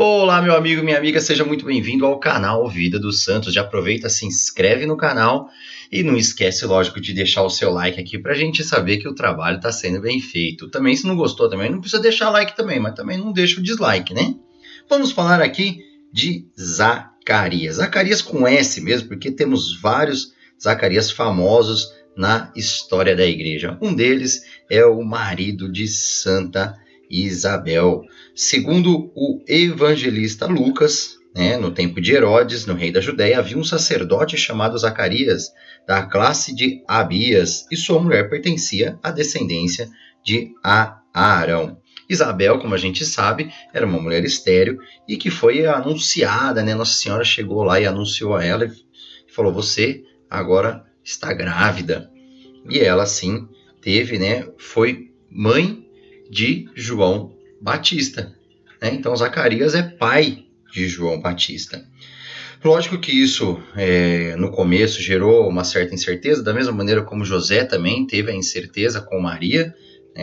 Olá, meu amigo, minha amiga, seja muito bem-vindo ao canal Vida dos Santos. Já aproveita, se inscreve no canal e não esquece, lógico, de deixar o seu like aqui pra gente saber que o trabalho está sendo bem feito. Também, se não gostou, também não precisa deixar like também, mas também não deixa o dislike, né? Vamos falar aqui de Zacarias. Zacarias com S mesmo, porque temos vários Zacarias famosos na história da igreja. Um deles é o marido de Santa Isabel. Segundo o evangelista Lucas, no tempo de Herodes, no rei da Judéia, havia um sacerdote chamado Zacarias, da classe de Abias, e sua mulher pertencia à descendência de Arão. Isabel, como a gente sabe, era uma mulher estéril e que foi anunciada, Nossa Senhora chegou lá e anunciou a ela e falou: você agora está grávida. E ela, sim, teve, foi mãe de João Batista. Então, Zacarias é pai de João Batista. Lógico que isso, no começo, gerou uma certa incerteza, da mesma maneira como José também teve a incerteza com Maria,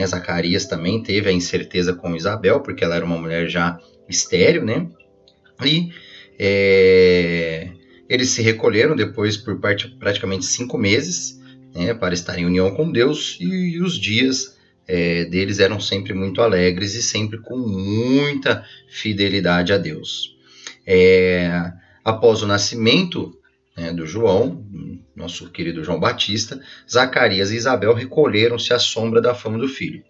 Zacarias também teve a incerteza com Isabel, porque ela era uma mulher já estéril, E eles se recolheram depois por praticamente 5 meses, para estar em união com Deus, e os dias deles eram sempre muito alegres e sempre com muita fidelidade a Deus. Após o nascimento do João, nosso querido João Batista, Zacarias e Isabel recolheram-se à sombra da fama do filho.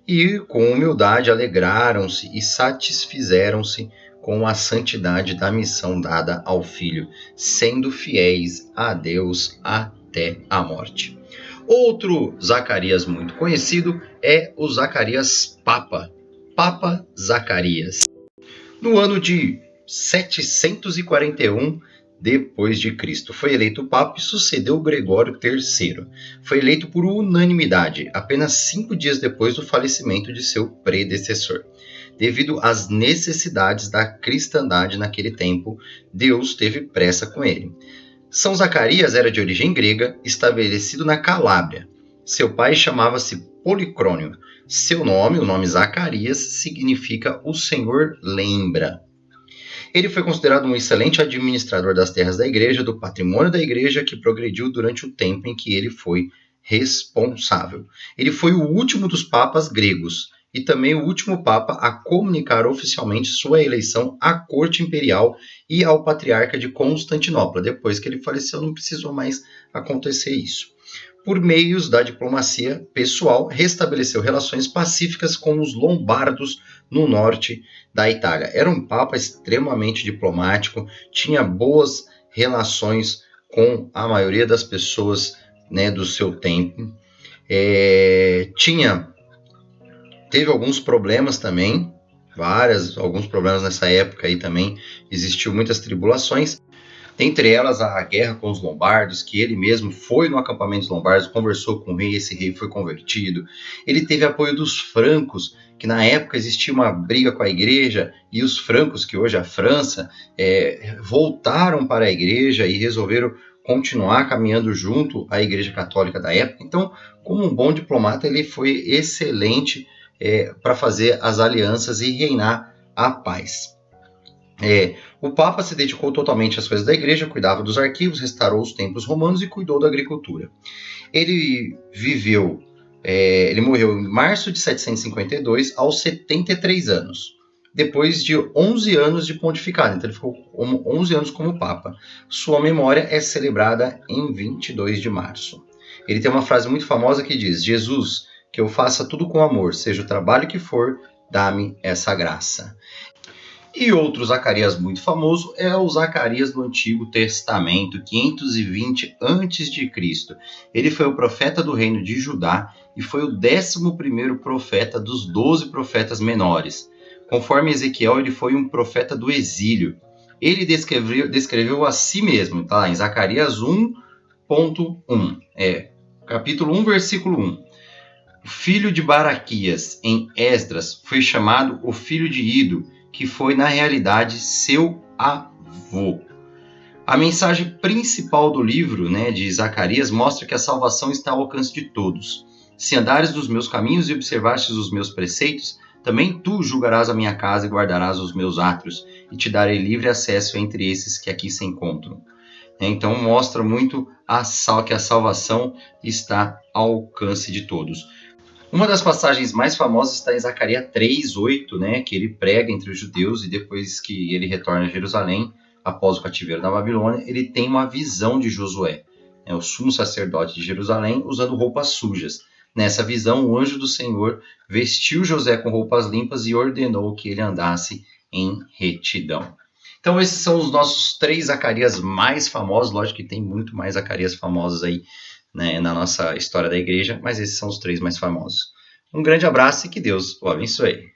E com humildade alegraram-se e satisfizeram-se com a santidade da missão dada ao filho, sendo fiéis a Deus até a morte. Outro Zacarias muito conhecido é o Zacarias Papa, Papa Zacarias. No ano de 741 depois de Cristo, foi eleito Papa e sucedeu Gregório III. Foi eleito por unanimidade, apenas 5 dias depois do falecimento de seu predecessor. Devido às necessidades da cristandade naquele tempo, Deus teve pressa com ele. São Zacarias era de origem grega, estabelecido na Calábria. Seu pai chamava-se Policrônio. Seu nome, o nome Zacarias, significa o Senhor lembra. Ele foi considerado um excelente administrador das terras da igreja, do patrimônio da igreja, que progrediu durante o tempo em que ele foi responsável. Ele foi o último dos papas gregos e também o último papa a comunicar oficialmente sua eleição à corte imperial e ao patriarca de Constantinopla. Depois que ele faleceu, não precisou mais acontecer isso. Por meios da diplomacia pessoal, restabeleceu relações pacíficas com os lombardos no norte da Itália. Era um papa extremamente diplomático, tinha boas relações com a maioria das pessoas do seu tempo. Teve alguns problemas também, alguns problemas nessa época aí também, existiu muitas tribulações. Dentre elas, a guerra com os lombardos, que ele mesmo foi no acampamento dos lombardos, conversou com o rei, esse rei foi convertido. Ele teve apoio dos francos, que na época existia uma briga com a igreja, e os francos, que hoje é a França, voltaram para a igreja e resolveram continuar caminhando junto à igreja católica da época. Então, como um bom diplomata, ele foi excelente para fazer as alianças e reinar a paz. O Papa se dedicou totalmente às coisas da igreja, cuidava dos arquivos, restaurou os templos romanos e cuidou da agricultura. Ele morreu em março de 752, aos 73 anos, depois de 11 anos de pontificado. Então ele ficou 11 anos como Papa. Sua memória é celebrada em 22 de março. Ele tem uma frase muito famosa que diz: Jesus, que eu faça tudo com amor, seja o trabalho que for, dá-me essa graça. E outro Zacarias muito famoso é o Zacarias do Antigo Testamento, 520 a.C. Ele foi o profeta do reino de Judá e foi o 11º profeta dos 12 profetas menores. Conforme Ezequiel, ele foi um profeta do exílio. Ele descreveu a si mesmo, tá? Em Zacarias 1.1, capítulo 1, versículo 1. O filho de Baraquias, em Esdras, foi chamado o filho de Ido, que foi, na realidade, seu avô. A mensagem principal do livro de Zacarias mostra que a salvação está ao alcance de todos. Se andares nos meus caminhos e observastes os meus preceitos, Também tu julgarás a minha casa e guardarás os meus átrios, e te darei livre acesso entre esses que aqui se encontram. Então mostra muito que a salvação está ao alcance de todos. Uma das passagens mais famosas está em Zacarias 3:8, né, que ele prega entre os judeus e depois que ele retorna a Jerusalém, após o cativeiro da Babilônia, ele tem uma visão de Josué, o sumo sacerdote de Jerusalém, usando roupas sujas. Nessa visão, o anjo do Senhor vestiu José com roupas limpas e ordenou que ele andasse em retidão. Então esses são os nossos 3 Zacarias mais famosos. Lógico que tem muito mais Zacarias famosos aí, né, na nossa história da igreja, mas esses são os 3 mais famosos. Um grande abraço e que Deus o abençoe.